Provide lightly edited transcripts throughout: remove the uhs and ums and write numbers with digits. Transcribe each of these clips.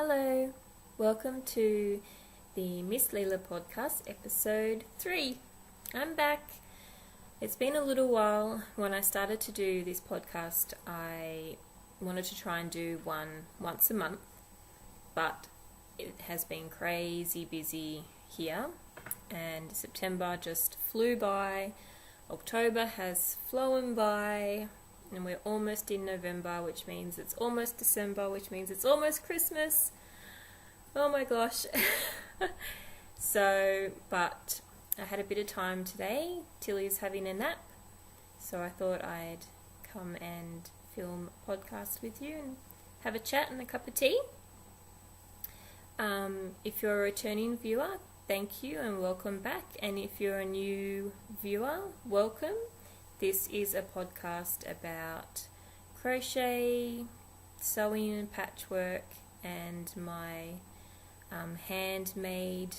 Hello, welcome to the Miss Leela podcast, episode 3. I'm back. It's been a little while. When I started to do this podcast, I wanted to try and do one once a month, but it has been crazy busy here, and September just flew by. October has flown by, and we're almost in November, which means it's almost December, which means it's almost Christmas. Oh my gosh. But I had a bit of time today. Tilly's having a nap, so I thought I'd come and film a podcast with you and have a chat and a cup of tea. If you're a returning viewer, thank you and welcome back. And if you're a new viewer, welcome. This is a podcast about crochet, sewing and patchwork, and my handmade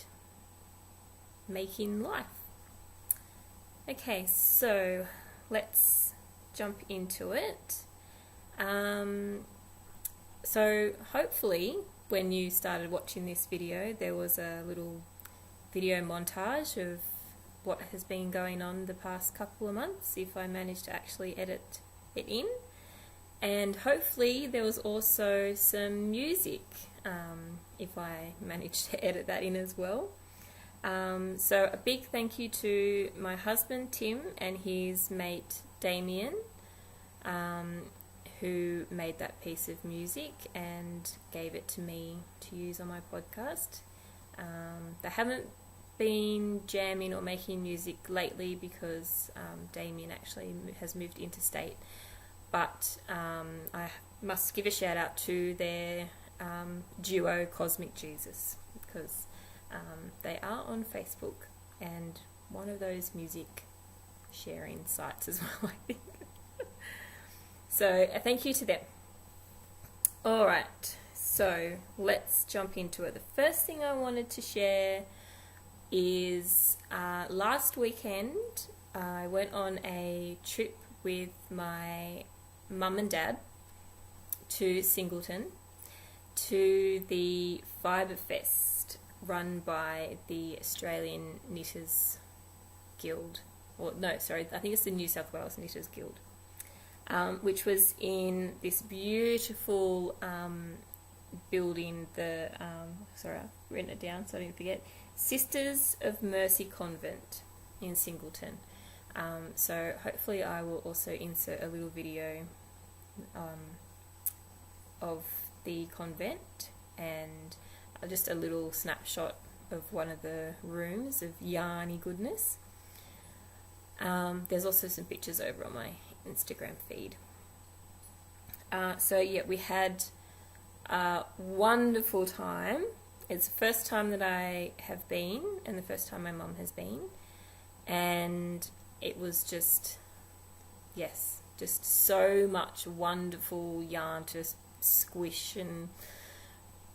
making life. Okay, so let's jump into it. So hopefully when you started watching this video, there was a little video montage of what has been going on the past couple of months, if I managed to actually edit it in. And hopefully there was also some music, if I managed to edit that in as well. So a big thank you to my husband Tim and his mate Damien, who made that piece of music and gave it to me to use on my podcast. They haven't been jamming or making music lately because Damien actually has moved interstate, but I must give a shout out to their duo Cosmic Jesus, because they are on Facebook and one of those music sharing sites as well, I think. So a thank you to them. Alright, so let's jump into it. The first thing I wanted to share is last weekend I went on a trip with my mum and dad to Singleton to the Fibre Fest run by the Australian Knitters Guild, I think it's the New South Wales Knitters Guild, which was in this beautiful building, I've written it down so I didn't forget, Sisters of Mercy Convent in Singleton. So hopefully I will also insert a little video of the convent and just a little snapshot of one of the rooms of yarny goodness. There's also some pictures over on my Instagram feed. We had a wonderful time. It's the first time that I have been and the first time my mum has been, and it was just so much wonderful yarn to squish and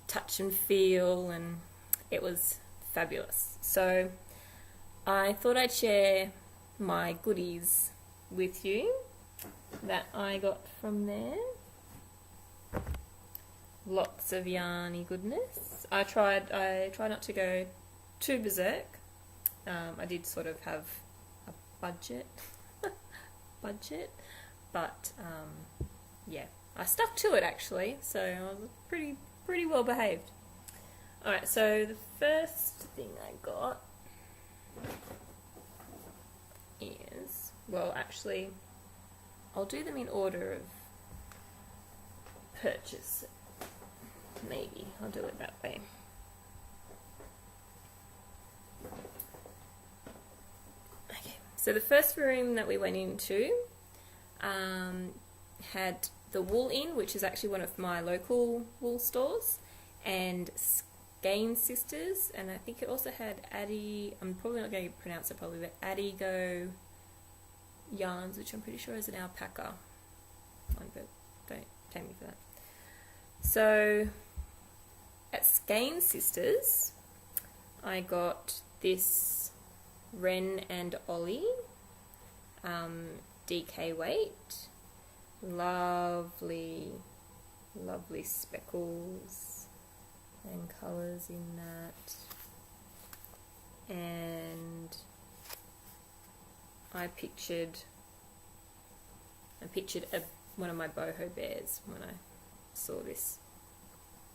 touch and feel, and it was fabulous. So I thought I'd share my goodies with you that I got from there. Lots of yarny goodness. I try not to go too berserk. I did sort of have a budget, but I stuck to it actually, so I was pretty well behaved. Alright, so the first thing I got is, I'll do them in order of purchase. Maybe I'll do it that way. Okay, so the first room that we went into had the Wool Inn, which is actually one of my local wool stores, and Skein Sisters, and I think it also had I'm probably not going to pronounce it properly, but Adigo Yarns, which I'm pretty sure is an alpaca one, but don't take me for that. So at Skein Sisters, I got this Ren and Ollie DK weight, lovely speckles, and colours in that. And I pictured one of my boho bears when I saw this.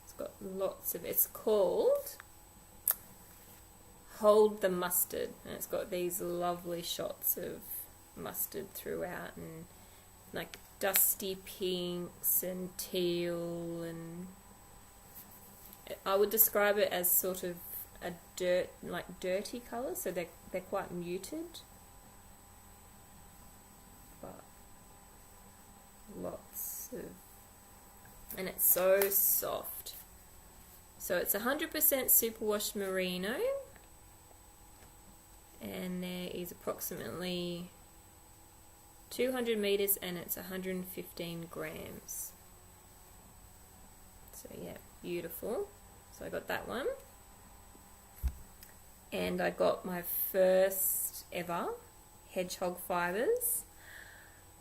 It's got lots of, it's called Hold the Mustard, and it's got these lovely shots of mustard throughout, and like dusty pinks and teal, and I would describe it as sort of a dirty colour, so they're quite muted, but lots of, and it's so soft. So it's 100% superwash merino, and there is approximately 200 meters, and it's 115 grams. So yeah, beautiful. So I got that one, and I got my first ever hedgehog fibres,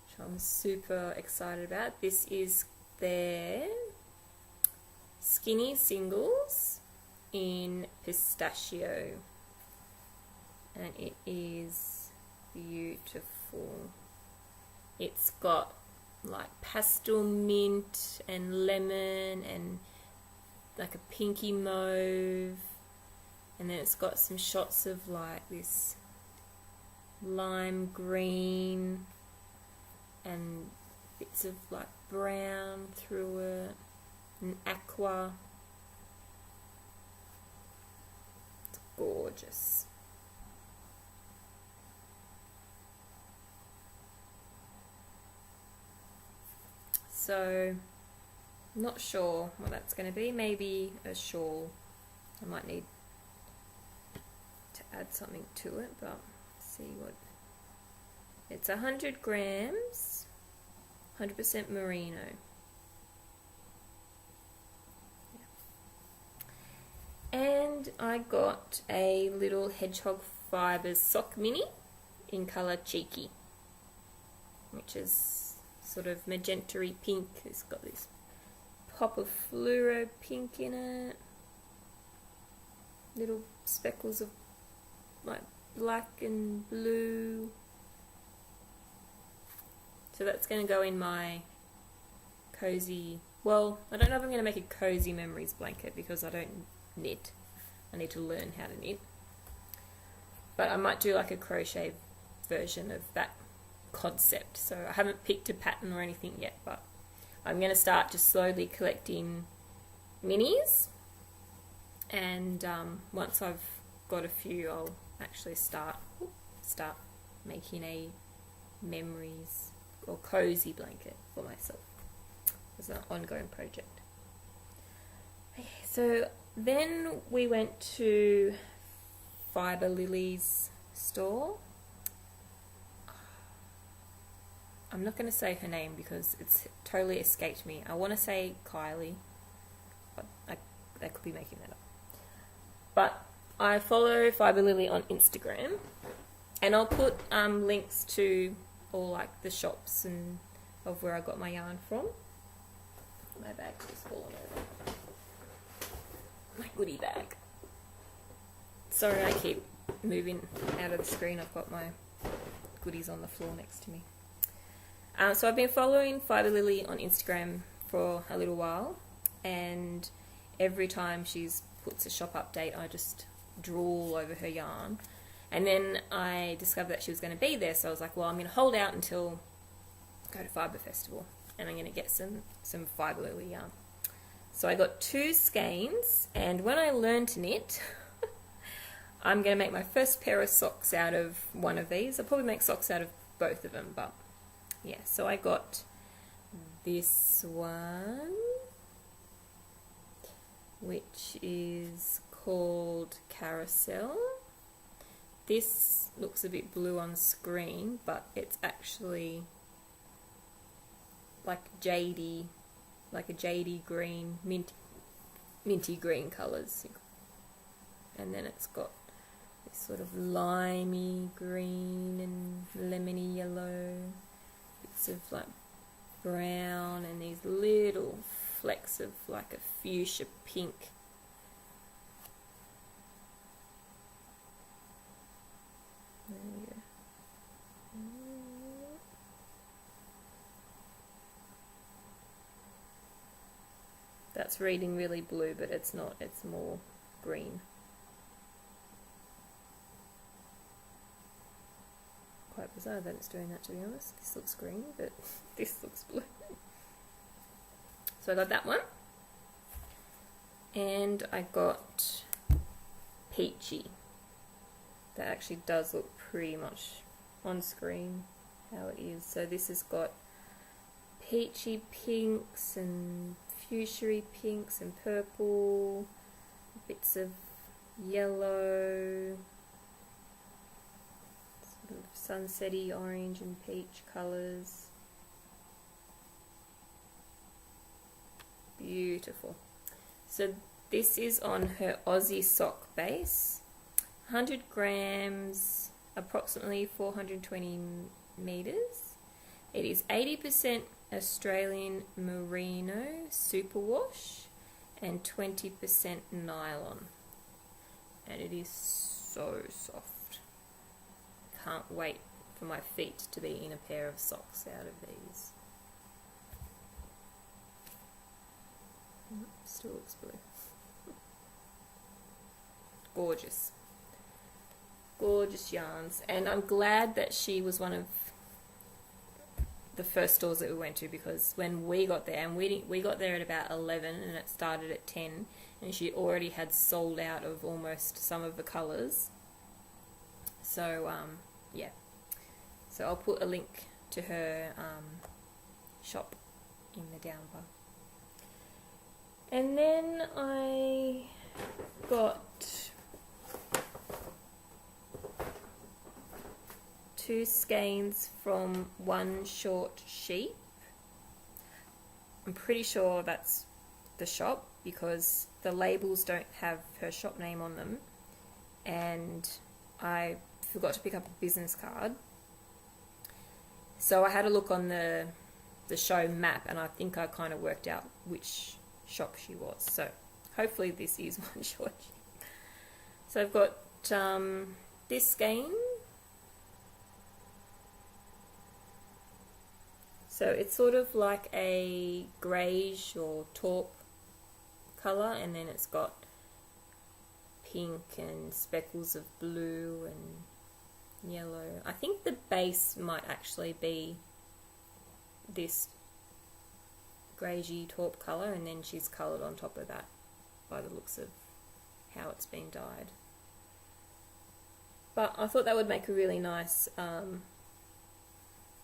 which I'm super excited about. This is their skinny singles in pistachio, and it is beautiful. It's got like pastel mint and lemon and like a pinky mauve, and then it's got some shots of like this lime green and bits of like brown through it, and aqua. It's gorgeous. So, not sure what that's going to be. Maybe a shawl. I might need to add something to it, but see what. It's 100 grams, 100% merino. Yeah. And I got a little hedgehog fibres sock mini in colour Cheeky, which is sort of magenta-y pink. It's got this pop of fluoro pink in it, little speckles of like black and blue. So that's going to go in my cozy, well, I don't know if I'm going to make a cozy memories blanket because I don't knit. I need to learn how to knit, but I might do like a crochet version of that concept. So I haven't picked a pattern or anything yet, but I'm going to start just slowly collecting minis, and once I've got a few, I'll actually start making a memories or cozy blanket for myself. It's an ongoing project. Okay, so then we went to Fibre Lily's store. I'm not going to say her name because it's totally escaped me. I want to say Kylie, but I could be making that up. But I follow Fibre Lily on Instagram, and I'll put links to all like the shops and of where I got my yarn from. My bag's just fallen over. My goodie bag. Sorry, I keep moving out of the screen. I've got my goodies on the floor next to me. So I've been following Fibre Lily on Instagram for a little while, and every time she puts a shop update, I just drool over her yarn. And then I discovered that she was going to be there, so I was like, well, I'm going to hold out until I go to Fibre Festival, and I'm going to get some Fibre Lily yarn. So I got 2 skeins, and when I learn to knit, I'm going to make my first pair of socks out of one of these. I'll probably make socks out of both of them, but yeah, so I got this one, which is called Carousel. This looks a bit blue on screen, but it's actually like jadey, like a jadey green, minty green colours. And then it's got this sort of limey green and lemony yellow, bits of like brown, and these little flecks of like a fuchsia pink That's reading really blue, but it's not, it's more green. Quite bizarre that it's doing that, to be honest. This looks green, but this looks blue. So I got that one. And I got Peachy. That actually does look pretty much on screen how it is. So this has got peachy pinks and fuchsia pinks and purple, bits of yellow, sort of sunsetty orange and peach colours. Beautiful. So this is on her Aussie sock base. 100 grams, approximately 420 meters. It is 80% Australian merino superwash and 20% nylon. And it is so soft. Can't wait for my feet to be in a pair of socks out of these. Still looks blue. Gorgeous. Gorgeous yarns. And I'm glad that she was one of the first stores that we went to, because when we got there, and we got there at about 11 and it started at 10, and she already had sold out of almost some of the colours. So yeah, so I'll put a link to her shop in the down bar. And then I got 2 skeins from One Short Sheep. I'm pretty sure that's the shop because the labels don't have her shop name on them, and I forgot to pick up a business card. So I had a look on the show map, and I think I kind of worked out which shop she was. So hopefully this is One Short Sheep. So I've got this skein. So it's sort of like a greyish or taupe colour, and then it's got pink and speckles of blue and yellow. I think the base might actually be this greyish taupe colour, and then she's coloured on top of that by the looks of how it's been dyed. But I thought that would make a really nice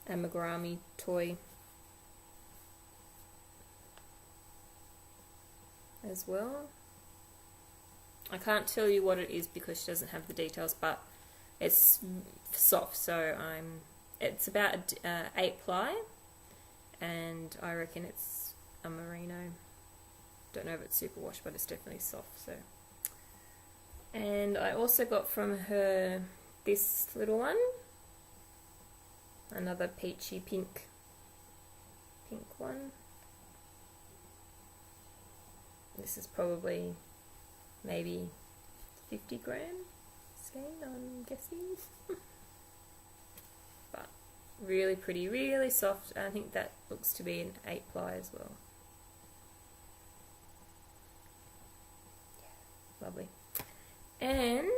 amigurumi toy as well. I can't tell you what it is because she doesn't have the details, but it's soft, so it's about 8 ply, and I reckon it's a merino. Don't know if it's superwash, but it's definitely soft. So, and I also got from her this little one, another peachy pink one. This is probably maybe 50 gram skein, I'm guessing. But really pretty, really soft. I think that looks to be an 8 ply as well. Yeah, lovely. And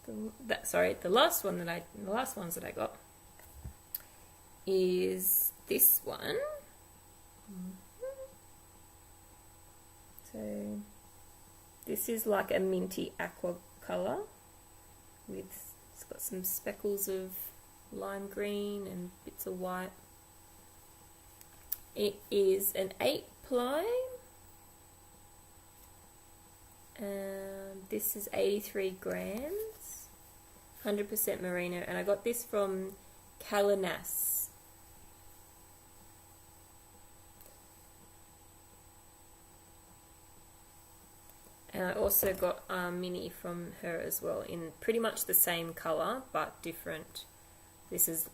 the last ones that I got is this one. So this is like a minty aqua colour it's got some speckles of lime green and bits of white. It is an 8 ply. This is 83 grams, 100% merino, and I got this from Calinas. And I also got a mini from her as well in pretty much the same colour but different. This is,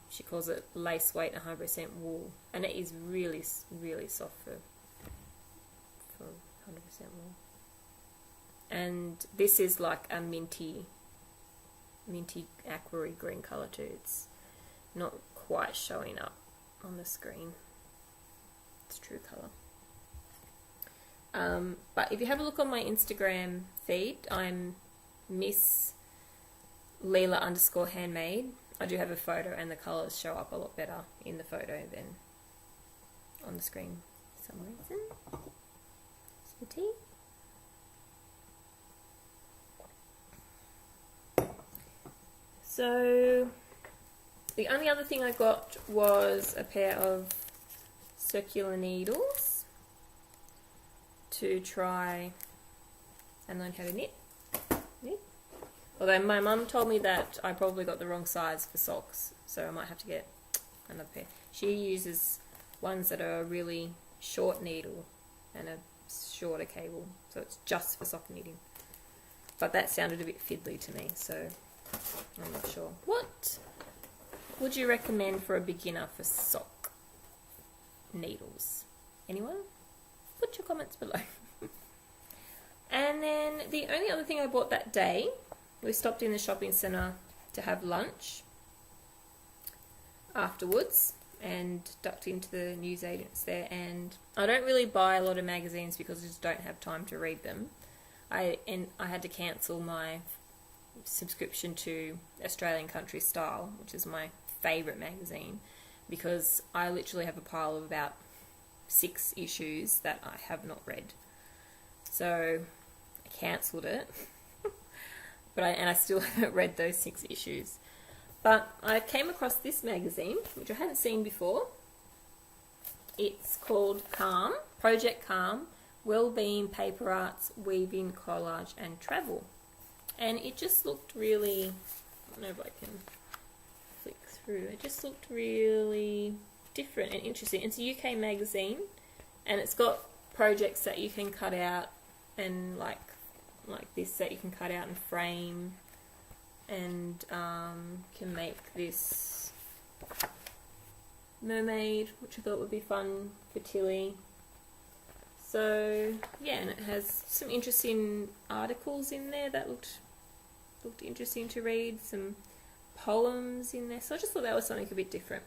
she calls it lace weight 100% wool, and it is really, really soft for 100% wool. And this is like a minty aqua green colour too. It's not quite showing up on the screen. It's true colour. But if you have a look on my Instagram feed, I'm Miss Leela _handmade. I do have a photo and the colours show up a lot better in the photo than on the screen for some reason. Some tea. So the only other thing I got was a pair of circular needles to try and learn how to knit. Although my mum told me that I probably got the wrong size for socks, so I might have to get another pair. She uses ones that are a really short needle and a shorter cable, so it's just for sock knitting. But that sounded a bit fiddly to me, so I'm not sure. What would you recommend for a beginner for sock needles? Anyone? Put your comments below. And then the only other thing I bought that day, we stopped in the shopping centre to have lunch afterwards and ducked into the newsagents there, and I don't really buy a lot of magazines because I just don't have time to read them. I had to cancel my subscription to Australian Country Style, which is my favourite magazine, because I literally have a pile of about 6 issues that I have not read. So I cancelled it, but I still haven't read those 6 issues. But I came across this magazine, which I hadn't seen before. It's called Comm Project Comm, Wellbeing, Paper Arts, Weaving, Collage and Travel. And it just looked really, I don't know if I can flick through, it just looked really different and interesting. It's a UK magazine, and it's got projects that you can cut out, and like this that you can cut out and frame, and can make this mermaid, which I thought would be fun for Tilly. So yeah, and it has some interesting articles in there that looked interesting to read, some poems in there, so I just thought that was something a bit different.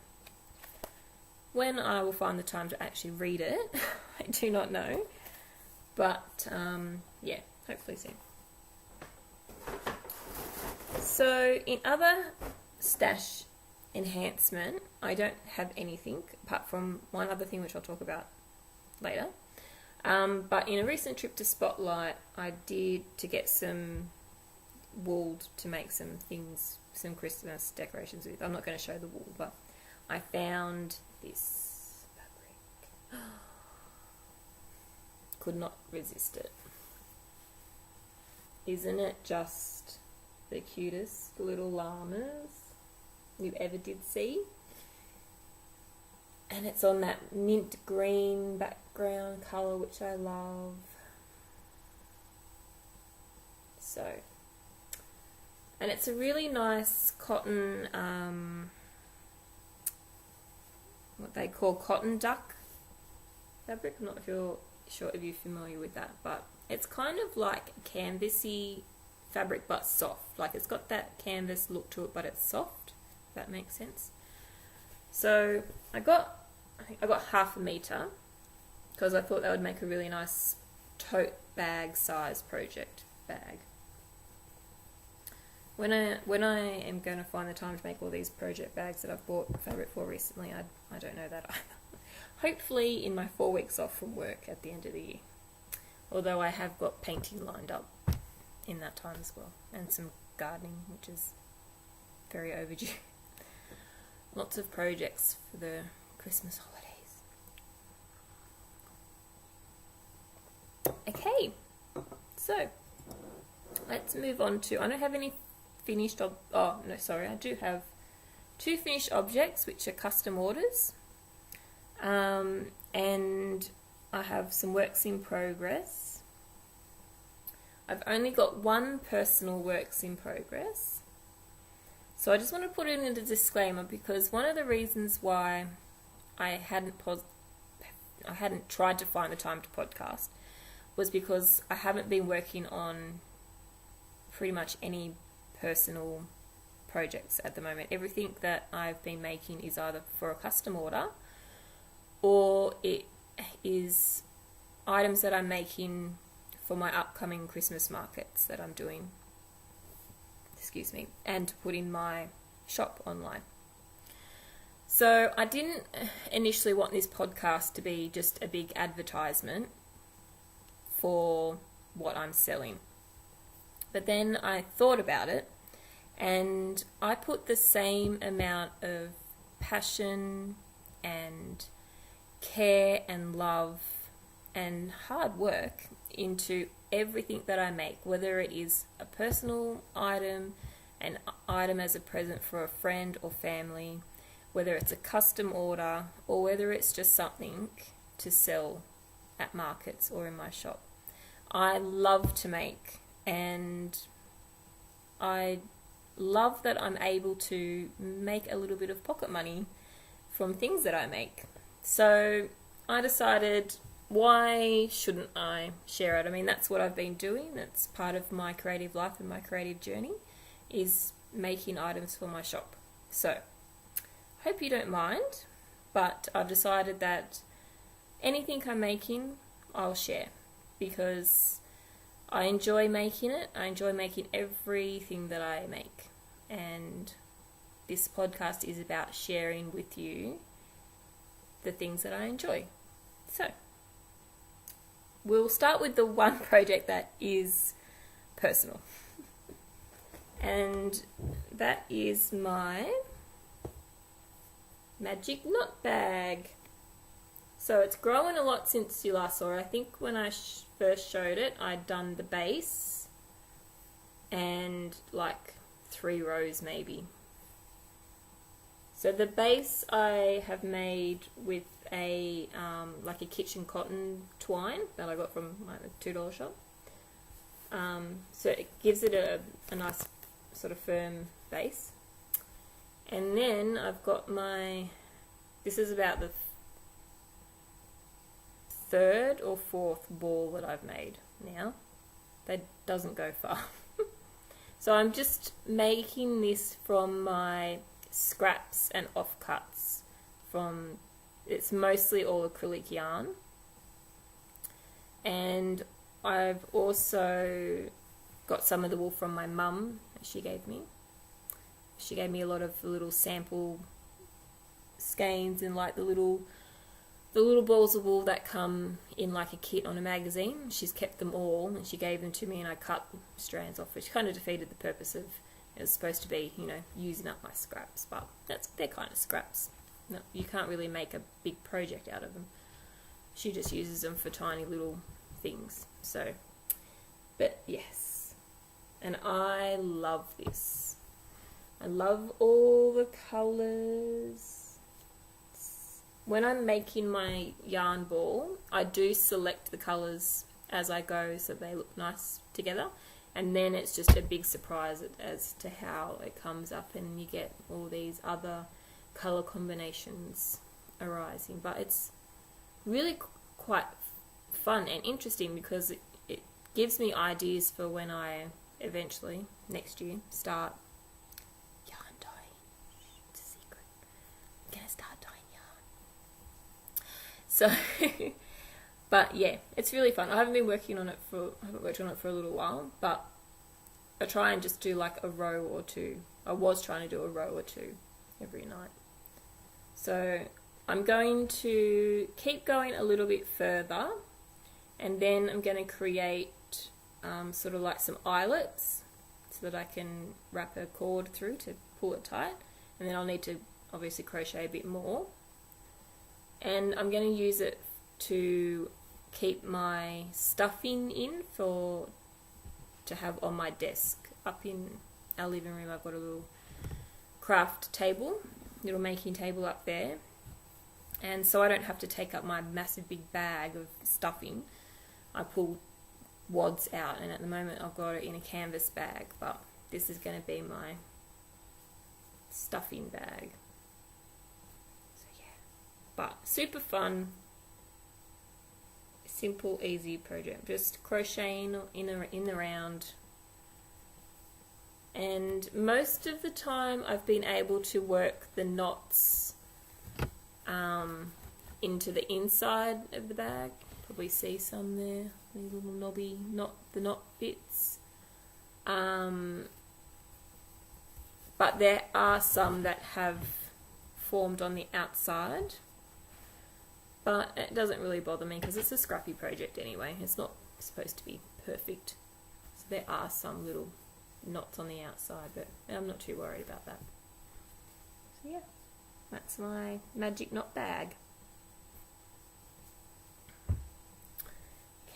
When I will find the time to actually read it, I do not know, but yeah, hopefully soon. So in other stash enhancement, I don't have anything apart from one other thing which I'll talk about later. But in a recent trip to Spotlight, I did to get some wool to make some things, some Christmas decorations with. I'm not going to show the wool, but I found this fabric. Could not resist it. Isn't it just the cutest little llamas you ever did see? And it's on that mint green background colour, which I love. So, and it's a really nice cotton, what they call cotton duck fabric. I'm not sure if you're familiar with that, but it's kind of like a canvasy fabric but soft. Like it's got that canvas look to it, but it's soft, if that makes sense. So I think I got 1/2 meter because I thought that would make a really nice tote bag size project bag. When I am going to find the time to make all these project bags that I've bought fabric for recently, I don't know that either. Hopefully in my 4 weeks off from work at the end of the year. Although I have got painting lined up in that time as well, and some gardening, which is very overdue. Lots of projects for the Christmas holidays. Okay, so let's move on to, I don't have any finished, I do have 2 finished objects which are custom orders, and I have some works in progress. I've only got 1 personal works in progress, so I just want to put it in a disclaimer, because one of the reasons why I hadn't tried to find the time to podcast was because I haven't been working on pretty much any personal projects at the moment. Everything that I've been making is either for a custom order, or it is items that I'm making for my upcoming Christmas markets that I'm doing, and to put in my shop online. So I didn't initially want this podcast to be just a big advertisement for what I'm selling. But then I thought about it, and I put the same amount of passion and care and love and hard work into everything that I make, whether it is a personal item, an item as a present for a friend or family, whether it's a custom order, or whether it's just something to sell at markets or in my shop. I love to make, and I love that I'm able to make a little bit of pocket money from things that I make. So I decided, why shouldn't I share it? I mean, that's what I've been doing. That's part of my creative life and my creative journey, is making items for my shop. So hope you don't mind, but I've decided that anything I'm making, I'll share, because I enjoy making it. I enjoy making everything that I make, and this podcast is about sharing with you the things that I enjoy. So we'll start with the one project that is personal, and that is my magic knot bag. So it's grown a lot since you last saw it. I think when I first showed it, I'd done the base and like 3 rows maybe. So the base I have made with a like a kitchen cotton twine that I got from my $2 shop. So it gives it a nice sort of firm base. And then I've got this is about the 3rd or 4th ball that I've made now. That doesn't go far. So I'm just making this from my scraps and offcuts from, it's mostly all acrylic yarn. And I've also got some of the wool from my mum that she gave me. She gave me a lot of little sample skeins and like the little balls of wool that come in like a kit on a magazine. She's kept them all, and she gave them to me, and I cut strands off, which kind of defeated the purpose of, it was supposed to be, using up my scraps, but they're kind of scraps. No, you can't really make a big project out of them. She just uses them for tiny little things. So, but yes, and I love this. I love all the colours. When I'm making my yarn ball, I do select the colours as I go so they look nice together, and then it's just a big surprise as to how it comes up, and you get all these other colour combinations arising. But it's really quite fun and interesting, because it gives me ideas for when I eventually, next year, start yarn dyeing. It's a secret. I'm going to start dyeing yarn. So, but yeah, it's really fun. I haven't worked on it for a little while, but I try and just do like a row or two. I was trying to do a row or two every night. So I'm going to keep going a little bit further, and then I'm going to create sort of like some eyelets so that I can wrap a cord through to pull it tight, and then I'll need to obviously crochet a bit more, and I'm going to use it to keep my stuffing in to have on my desk. Up in our living room, I've got a little craft table, little making table up there, and so I don't have to take up my massive big bag of stuffing. I pull wads out, and at the moment I've got it in a canvas bag, but this is going to be my stuffing bag. So yeah, but super fun, simple, easy project, just crocheting in the round. And most of the time I've been able to work the knots into the inside of the bag, probably see some there, these little knobby, the knot bits. But there are some that have formed on the outside, but it doesn't really bother me because it's a scrappy project anyway. It's not supposed to be perfect. So there are some little knots on the outside, but I'm not too worried about that. So yeah, that's my magic knot bag.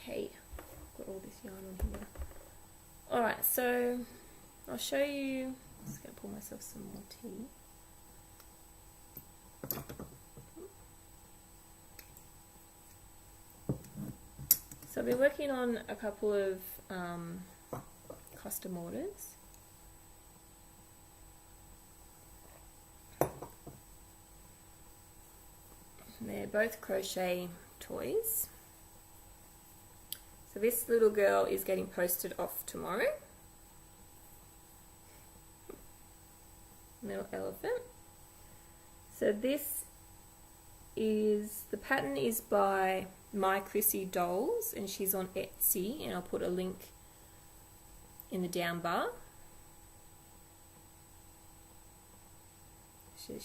Okay, got all this yarn on here. Alright, so I'll show you, I'm just going to pour myself some more tea. So I've been working on a couple of custom orders. They're both Crochet Toys. So this little girl is getting posted off tomorrow. Little elephant. So this is, the pattern is by My Chrissy Dolls and she's on Etsy, and I'll put a link in the down bar.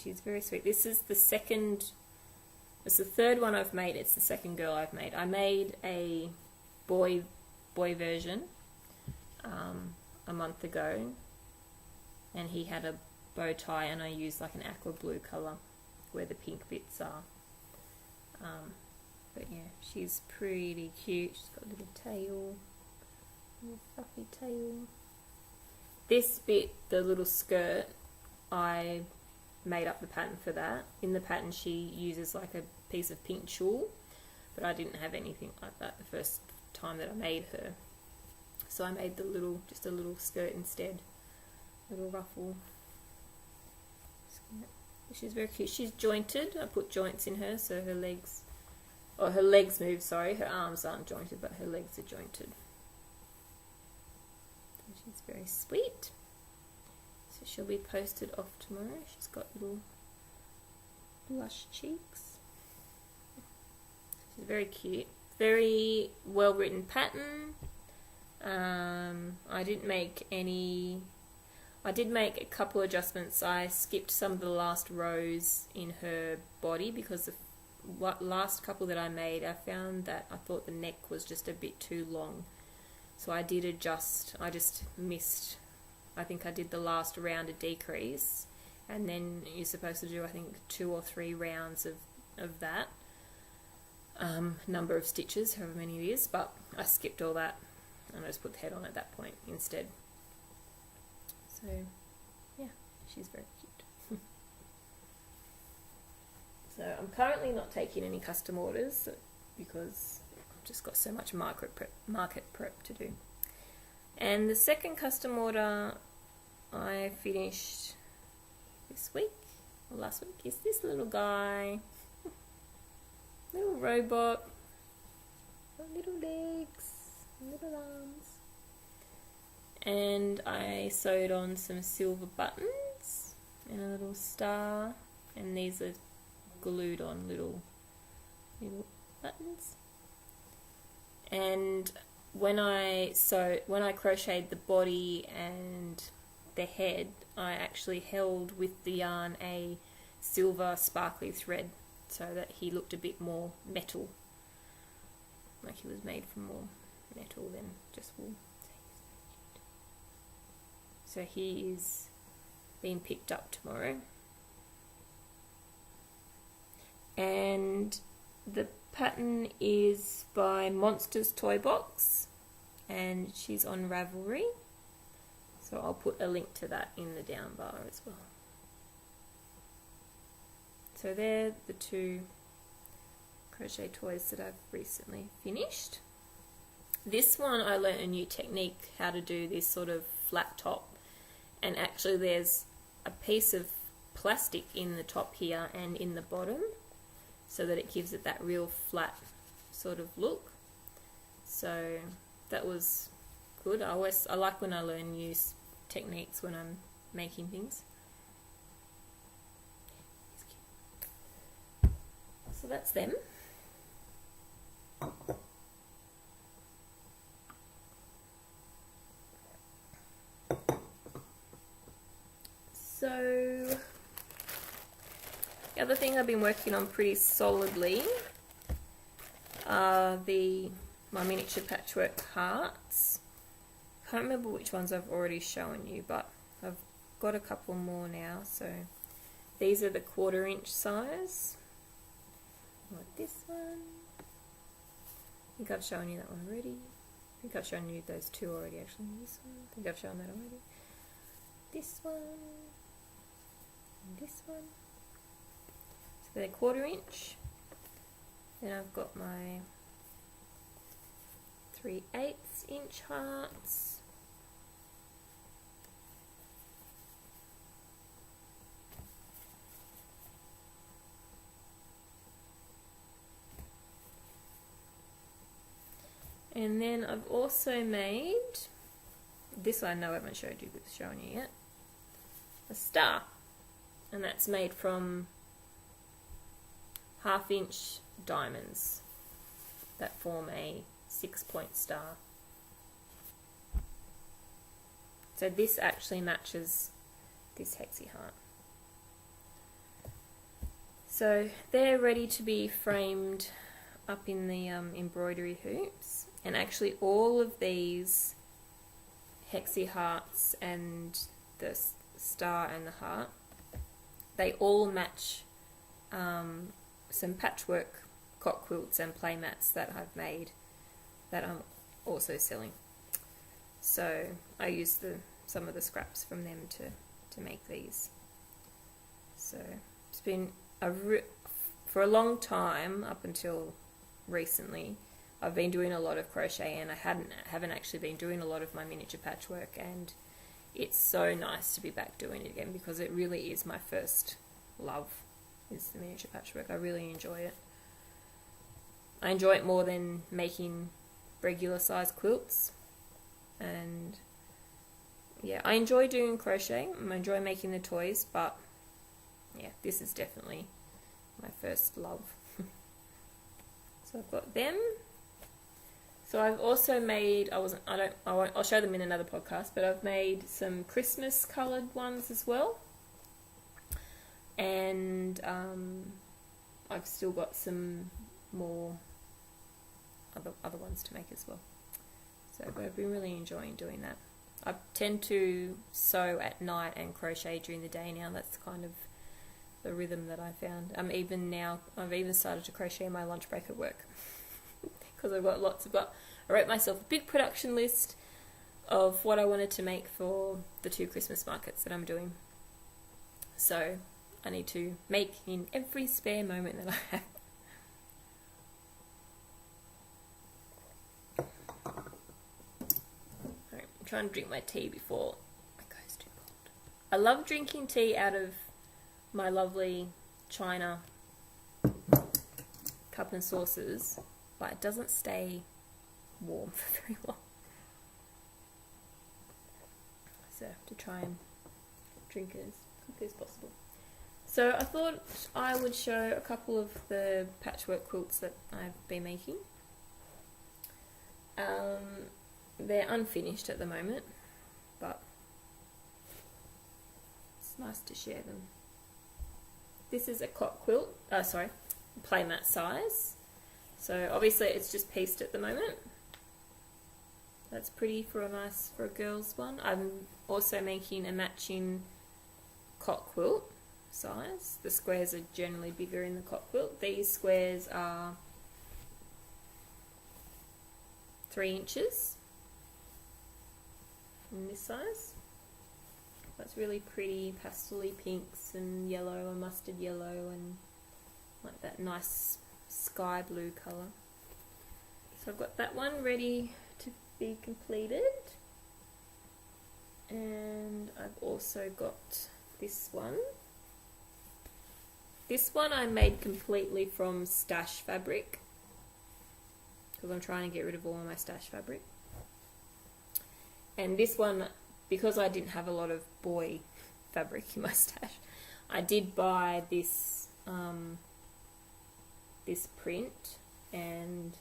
She's very sweet. This is the second, it's the third one I've made, it's the second girl I've made. I made a boy version a month ago, and he had a bow tie and I used like an aqua blue colour where the pink bits are. But yeah, she's pretty cute. She's got a little tail, little fluffy tail. This bit, the little skirt, I made up the pattern for that. In the pattern she uses like a piece of pink tulle, but I didn't have anything like that the first time that I made her. So I made the little, just a little skirt instead. Little ruffle. She's very cute. She's jointed. I put joints in her so her legs, or her legs move, sorry. Her arms aren't jointed, but her legs are jointed. And she's very sweet. So she'll be posted off tomorrow. She's got little blush cheeks. She's very cute. Very well written pattern. I didn't make any, I did make a couple adjustments. I skipped some of the last rows in her body because the last couple that I made, I found that I thought the neck was just a bit too long. So I did adjust, I just missed, I think I did the last round a decrease, and then you're supposed to do I think 2 or 3 rounds of that. Number of stitches, however many it is, but I skipped all that and I just put the head on at that point instead. So yeah, she's very cute. So I'm currently not taking any custom orders because I've just got so much market prep to do. And the second custom order I finished this week, or last week, is this little guy. Little robot, little legs, little arms. And I sewed on some silver buttons and a little star, and these are glued on little buttons. And when I crocheted the body and the head, I actually held with the yarn a silver sparkly thread, so that he looked a bit more metal, like he was made from more metal than just wool. So he is being picked up tomorrow. And the pattern is by Monsters Toy Box, and she's on Ravelry. So I'll put a link to that in the down bar as well. So they're the 2 crochet toys that I've recently finished. This one I learnt a new technique how to do this sort of flat top, and actually there's a piece of plastic in the top here and in the bottom so that it gives it that real flat sort of look. So that was good. I like when I learn new techniques when I'm making things. So that's them. So the other thing I've been working on pretty solidly are my miniature patchwork hearts. Can't remember which ones I've already shown you, but I've got a couple more now. So these are the 1/4 inch size. Like this one. I think I've shown you that one already. I think I've shown you those two already actually. This one, I think I've shown that already. This one, and this one. So they're 1/4 inch. Then I've got my 3/8 inch hearts. And then I've also made, this I know I haven't shown you yet, a star. And that's made from 1/2 inch diamonds that form a 6-point star. So this actually matches this hexie heart. So they're ready to be framed up in the embroidery hoops. And actually all of these hexie hearts and the star and the heart, they all match some patchwork cot quilts and play mats that I've made that I'm also selling. So I used some of the scraps from them to make these. So it's been for a long time, up until recently, I've been doing a lot of crochet, and I haven't actually been doing a lot of my miniature patchwork, and it's so nice to be back doing it again, because it really is my first love, is the miniature patchwork. I really enjoy it. I enjoy it more than making regular size quilts, and yeah, I enjoy doing crochet, I enjoy making the toys, but yeah, this is definitely my first love. So I've got them. So I've also made, I'll show them in another podcast, but I've made some Christmas coloured ones as well. And I've still got some more other ones to make as well. So I've been really enjoying doing that. I tend to sew at night and crochet during the day now. That's kind of the rhythm that I found. I've even started to crochet my lunch break at work. Because I wrote myself a big production list of what I wanted to make for the 2 Christmas markets that I'm doing. So I need to make in every spare moment that I have. Alright, I'm trying to drink my tea before it goes too cold. I love drinking tea out of my lovely china cup and saucers, but it doesn't stay warm for very long. So I have to try and drink it as quickly as possible. So I thought I would show a couple of the patchwork quilts that I've been making. They're unfinished at the moment, but it's nice to share them. This is a cot quilt, playmat size. So obviously it's just pieced at the moment. That's pretty for a girl's one. I'm also making a matching cot quilt size. The squares are generally bigger in the cot quilt. These squares are 3 inches in this size. That's really pretty pastel-y pinks and yellow and mustard yellow and like that nice sky blue colour. So I've got that one ready to be completed, and I've also got this one. This one I made completely from stash fabric, because I'm trying to get rid of all of my stash fabric. And this one, because I didn't have a lot of boy fabric in my stash, I did buy this this print and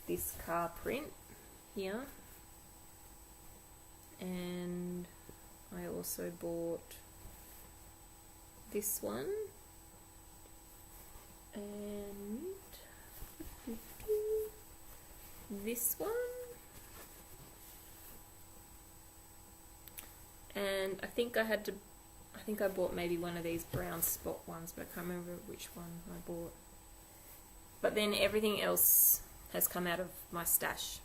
this car print here, and I also bought this one, and this one, and I think I bought maybe one of these brown spot ones, but I can't remember which one I bought. But then everything else has come out of my stash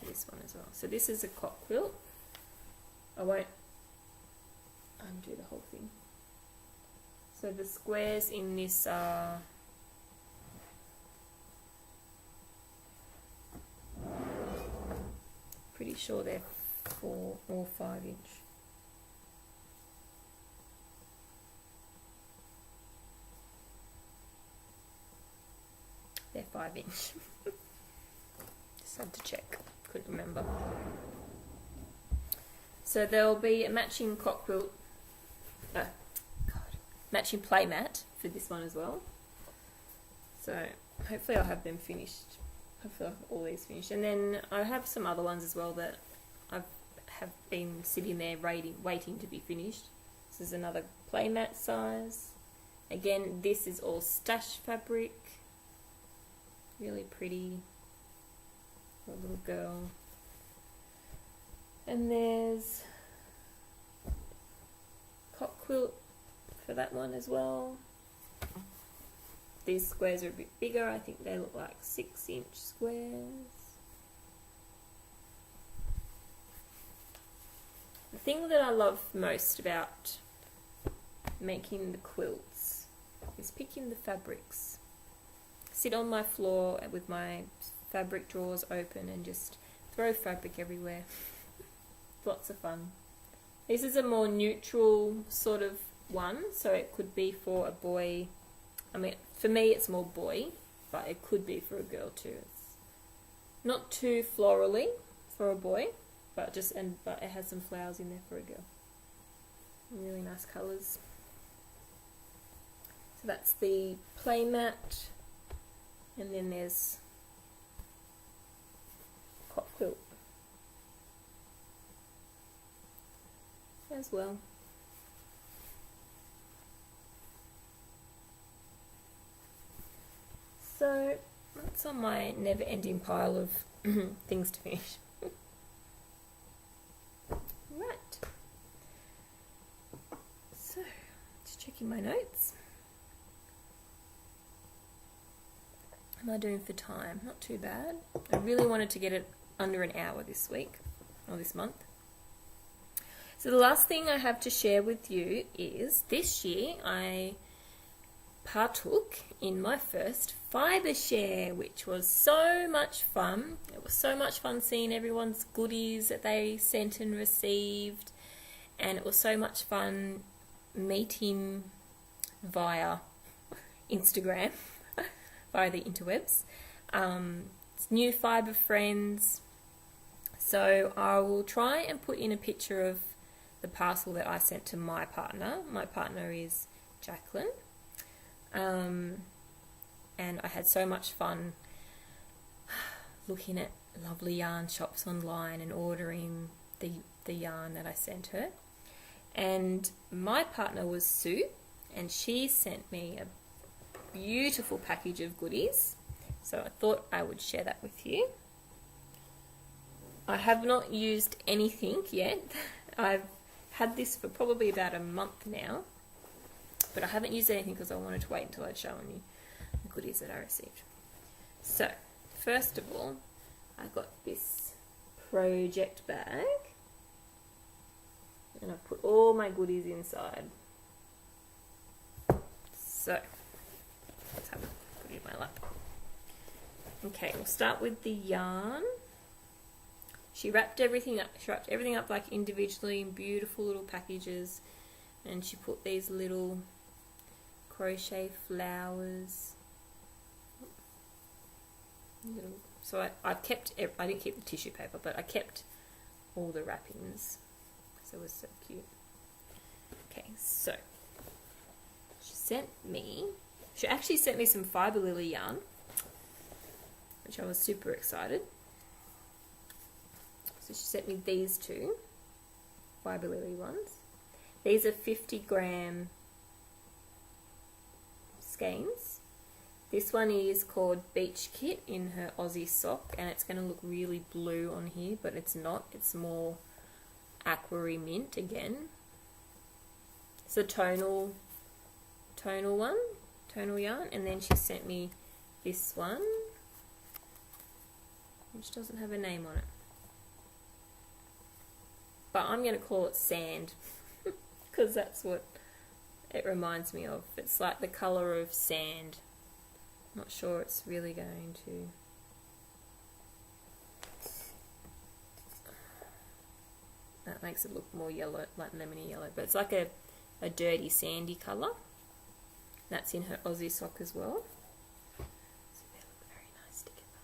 for this one as well. So this is a cot quilt. I won't undo the whole thing. So the squares in this are pretty sure they're 4 or 5 inch. They're 5 inch. Just had to check, couldn't remember. So there'll be a matching cot quilt, matching playmat for this one as well. So hopefully I'll have them finished. Hopefully I'll have all these finished. And then I have some other ones as well that have been sitting there waiting to be finished. This is another playmat size. Again, this is all stash fabric. Really pretty for a little girl. And there's cot quilt for that one as well. These squares are a bit bigger. I think they look like 6 inch squares. The thing that I love most about making the quilts is picking the fabrics. Sit on my floor with my fabric drawers open and just throw fabric everywhere. Lots of fun. This is a more neutral sort of one, so it could be for a boy. I mean, for me it's more boy, but it could be for a girl too. It's not too florally for a boy, but it has some flowers in there for a girl. Really nice colours. So that's the playmat. And then there's cot quilt as well. So that's on my never-ending pile of things to finish. Right. So, just checking my notes. How am I doing for time? Not too bad. I really wanted to get it under an hour this week, or this month. So the last thing I have to share with you is this year I partook in my first Fibre Share, which was so much fun. It was so much fun seeing everyone's goodies that they sent and received, and it was so much fun meeting via Instagram. Via the interwebs. It's new fibre friends. So I will try and put in a picture of the parcel that I sent to my partner. My partner is Jacqueline. And I had so much fun looking at lovely yarn shops online and ordering the yarn that I sent her. And my partner was Sue, and she sent me a beautiful package of goodies, so I thought I would share that with you. I have not used anything yet. I've had this for probably about a month now, but I haven't used anything because I wanted to wait until I'd shown you the goodies that I received. So first of all, I got this project bag, and I've put all my goodies inside. So let's have a put it in my lap. Okay, we'll start with the yarn. She wrapped everything up. She wrapped everything up like individually in beautiful little packages, and she put these little crochet flowers. So I didn't keep the tissue paper, but I kept all the wrappings. So it was so cute. Okay, so she actually sent me some Fibre Lily yarn, which I was super excited. So she sent me these two Fibre Lily ones. These are 50 gram skeins. This one is called Beach Kit in her Aussie sock, and it's going to look really blue on here, but it's not. It's more aquary mint again. It's a tonal one, tonal yarn, and then she sent me this one, which doesn't have a name on it. But I'm going to call it Sand, because that's what it reminds me of. It's like the colour of sand. Not sure it's really going to... That makes it look more yellow, like lemony yellow. But it's like a dirty sandy colour. That's in her Aussie sock as well. So they look very nice together.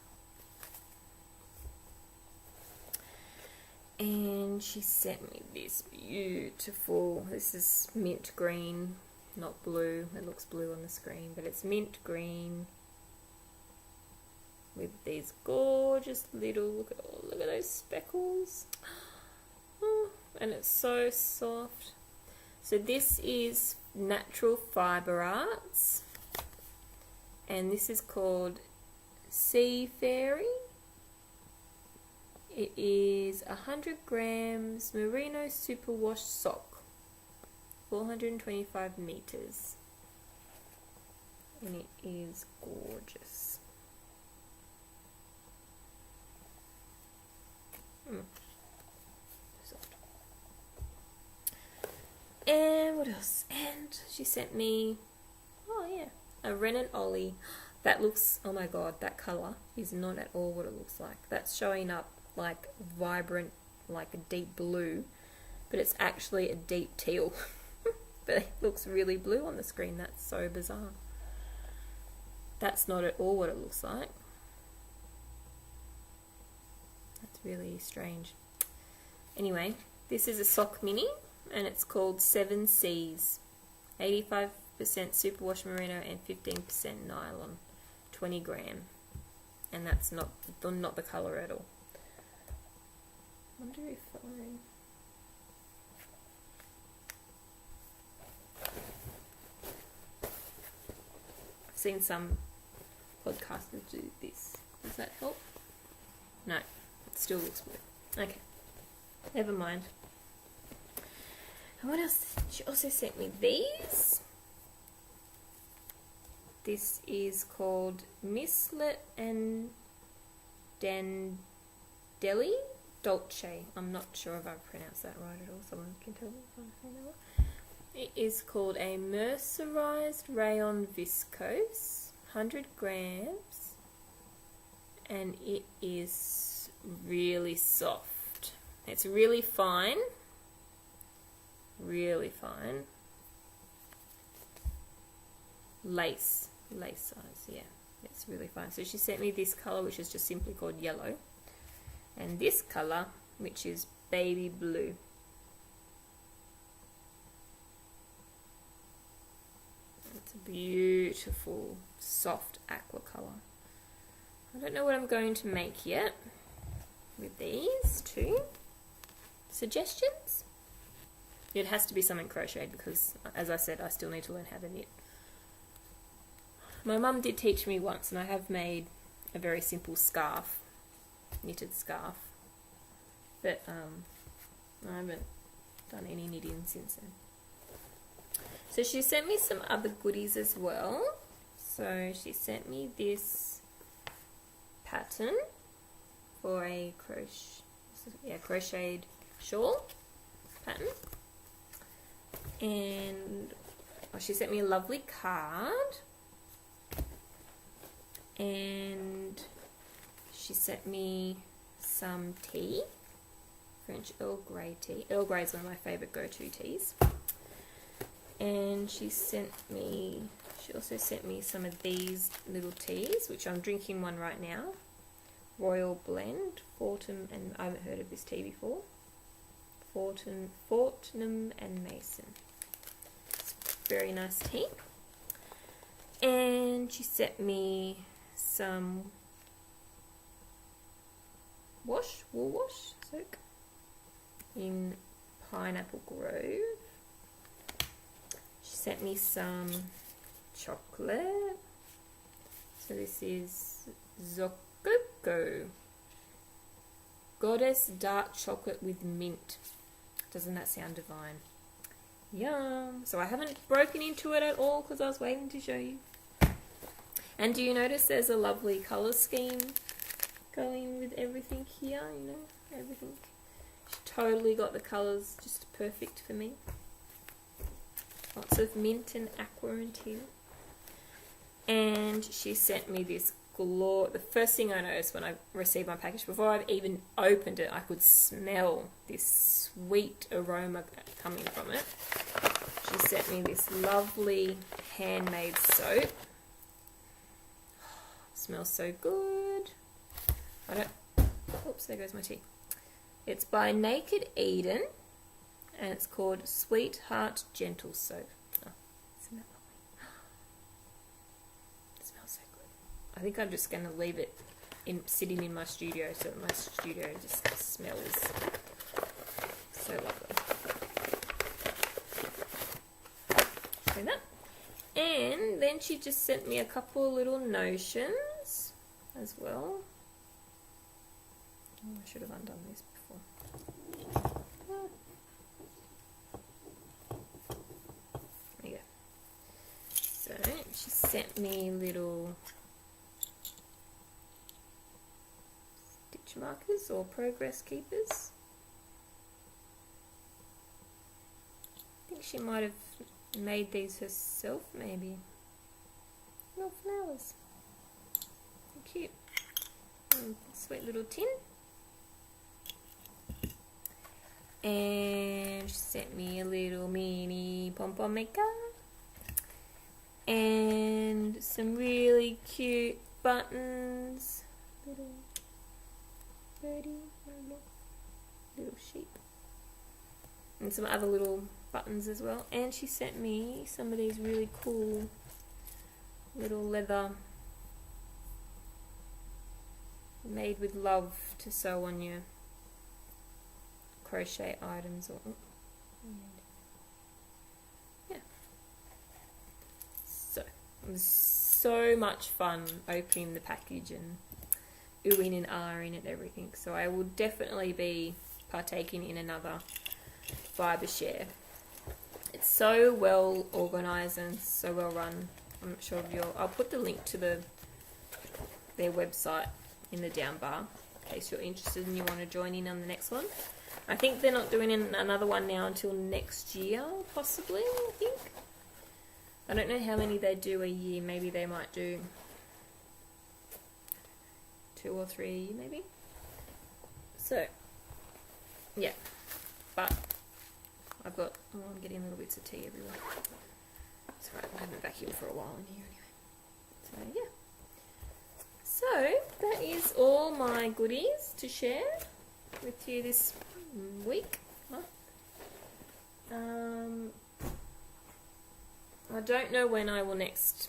And she sent me this beautiful, this is mint green, not blue. It looks blue on the screen, but it's mint green with these gorgeous little, look at those speckles. Oh, and it's so soft. So this is Natural Fibre Arts, and this is called Sea Fairy. It is 100 grams merino superwash sock, 425 meters, and it is gorgeous. Soft. And what else? And she sent me, oh yeah, a Ren and Ollie. That looks, oh my god, that colour is not at all what it looks like. That's showing up like vibrant, like a deep blue, but it's actually a deep teal. But it looks really blue on the screen. That's so bizarre. That's not at all what it looks like. That's really strange. Anyway, this is a sock mini, and it's called 7 Seas. 85% superwash merino and 15% nylon. 20 gram. And that's not the colour at all. I wonder if I've seen some podcasters do this. Does that help? No, it still looks blue. Okay, never mind. And what else? She also sent me these. This is called Mislet and Dandeli Dolce. I'm not sure if I pronounced that right at all. Someone can tell me if I'm saying that right. It is called a mercerized rayon viscose, 100 grams, and it is really soft. It's really fine, lace size, yeah, it's really fine. So she sent me this colour, which is just simply called yellow, and this colour, which is baby blue. It's a beautiful soft aqua colour. I don't know what I'm going to make yet with these two. Suggestions? It has to be something crocheted because, as I said, I still need to learn how to knit. My mum did teach me once, and I have made a very simple scarf, knitted scarf, but I haven't done any knitting since then. So she sent me some other goodies as well. So she sent me this pattern for a crocheted shawl pattern, and she sent me a lovely card, and she sent me some tea, French Earl Grey tea. Earl Grey is one of my favourite go-to teas. And she also sent me some of these little teas, which I'm drinking one right now. Royal Blend, Fortnum, and I haven't heard of this tea before. Fortnum and Mason. It's very nice tea. And she sent me some wool wash soak in Pineapple Grove. She sent me some chocolate. So this is Zokoko. Goddess dark chocolate with mint. Doesn't that sound divine? Yum. So I haven't broken into it at all because I was waiting to show you. And do you notice there's a lovely colour scheme going with everything here? You know, everything. She totally got the colours just perfect for me. Lots of mint and aqua and teal. And she sent me this the first thing I noticed when I received my package, before I've even opened it, I could smell this sweet aroma coming from it. She sent me this lovely handmade soap. Smells so good. Oops, there goes my tea. It's by Naked Eden, and it's called Sweetheart Gentle Soap. Oh, isn't that lovely? It smells so good. I think I'm just going to leave it sitting in my studio so that my studio just smells so lovely. So that. And then she just sent me a couple of little notions as well. Oh, I should have undone this before. There you go. So she sent me little stitch markers or progress keepers. I think she might have made these herself, maybe. Little flowers. Cute. Sweet little tin. And she sent me a little mini pom-pom maker. And some really cute buttons. Little birdie. Little sheep. And some other little buttons as well. And she sent me some of these really cool little leather made with love to sew on your crochet items. Or yeah. So it was so much fun opening the package and oohing and ahhing and everything. So I will definitely be partaking in another Fibre Share. It's so well organised and so well run. I'm not sure if I'll put the link to their website in the down bar in case you're interested and you want to join in on the next one. I think they're not doing another one now until next year, possibly, I think. I don't know how many they do a year. Maybe they might do 2 or 3 a year, maybe. So, yeah. But I'm getting little bits of tea everywhere. It's alright, I haven't vacuumed for a while in here anyway. So, yeah. So, that is all my goodies to share with you this week. I don't know when I will next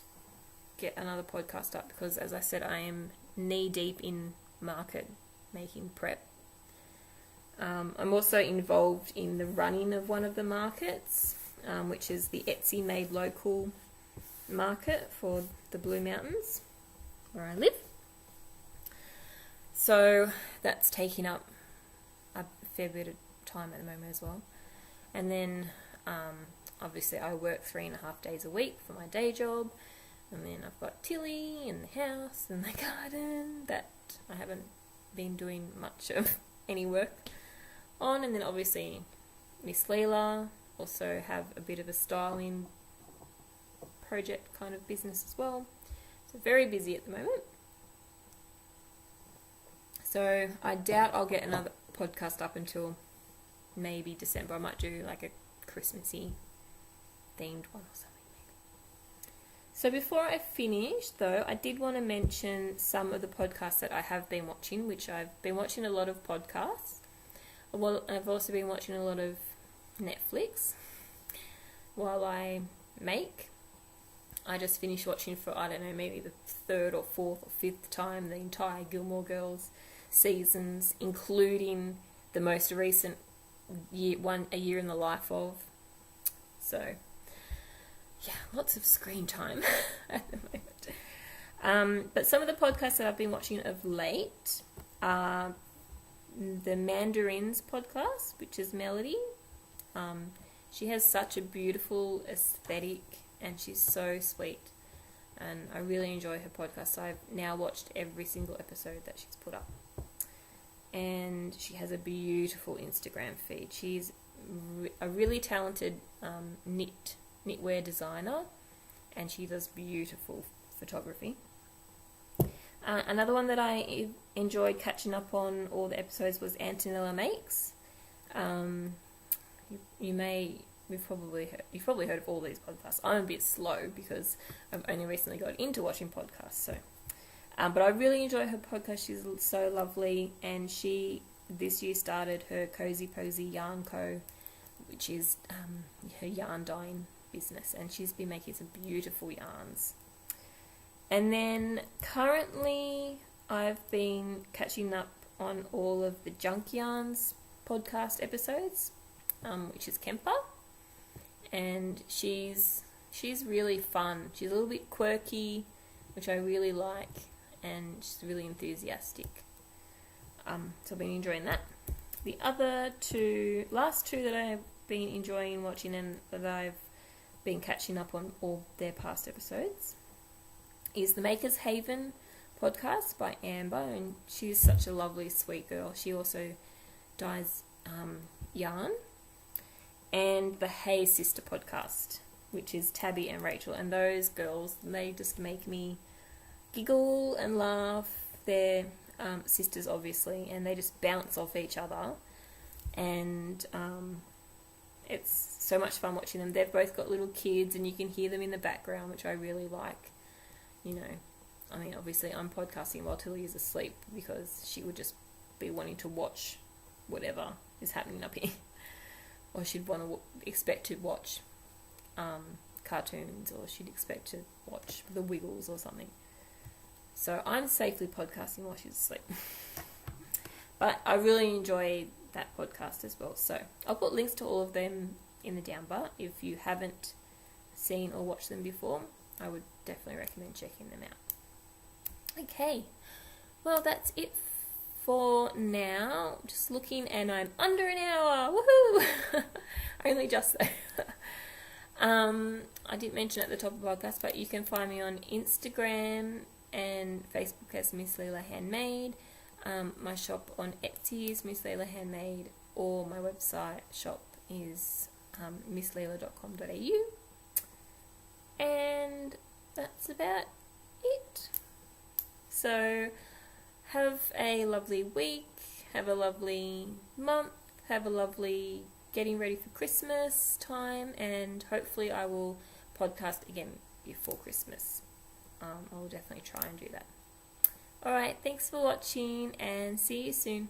get another podcast up because, as I said, I am knee deep in market making prep. I'm also involved in the running of one of the markets, which is the Etsy Made Local market for the Blue Mountains, where I live. So that's taking up a fair bit of time at the moment as well. And then obviously I work 3.5 days a week for my day job. And then I've got Tilly and the house and the garden that I haven't been doing much of any work on. And then obviously Miss Leela, also have a bit of a styling project kind of business as well. So very busy at the moment. So I doubt I'll get another podcast up until maybe December. I might do like a Christmassy themed one or something maybe. So before I finish though, I did want to mention some of the podcasts that I have been watching, which I've been watching a lot of podcasts. Well, I've also been watching a lot of Netflix while I make. I just finished watching for, I don't know, maybe the 3rd or 4th or 5th time the entire Gilmore Girls seasons, including the most recent A Year in the Life of. So, lots of screen time at the moment. But some of the podcasts that I've been watching of late are the Mandarines podcast, which is Melody. She has such a beautiful aesthetic and she's so sweet. And I really enjoy her podcast. So I've now watched every single episode that she's put up. And she has a beautiful Instagram feed. She's a really talented knitwear designer, and she does beautiful photography. Another one that I enjoyed catching up on all the episodes was Antonnella Makes. You've probably heard of all these podcasts. I'm a bit slow because I've only recently got into watching podcasts. So, but I really enjoy her podcast. She's so lovely, and she this year started her Cozy Posy Yarn Co, which is her yarn dyeing business, and she's been making some beautiful yarns. And then currently I've been catching up on all of the Junk Yarns podcast episodes, which is Kemper, and she's really fun. She's a little bit quirky, which I really like, and she's really enthusiastic. So I've been enjoying that. The last two that I've been enjoying watching and that I've been catching up on all their past episodes is the Maker's Haven podcast by Amber, and she's such a lovely, sweet girl. She also dyes yarn. And the Hey Sister podcast, which is Tabby and Rachel, and those girls, they just make me giggle and laugh. They're sisters, obviously, and they just bounce off each other, and it's so much fun watching them. They've both got little kids, and you can hear them in the background, which I really like. You know, I mean, obviously I'm podcasting while Tilly is asleep because she would just be wanting to watch whatever is happening up here. Or she'd expect to watch cartoons, or she'd expect to watch The Wiggles or something. So I'm safely podcasting while she's asleep. But I really enjoy that podcast as well. So I'll put links to all of them in the down bar. If you haven't seen or watched them before, I would definitely recommend checking them out. Okay, well that's it for now. Just looking, and I'm under an hour. Woohoo! Only just though. I didn't mention at the top of the podcast, but you can find me on Instagram and Facebook as Miss Leela Handmade. My shop on Etsy is Miss Leela Handmade, or my website shop is missleela.com.au. And that's about it. So have a lovely week, have a lovely month, have a lovely getting ready for Christmas time, and hopefully I will podcast again before Christmas. I will definitely try and do that. Alright, thanks for watching, and see you soon.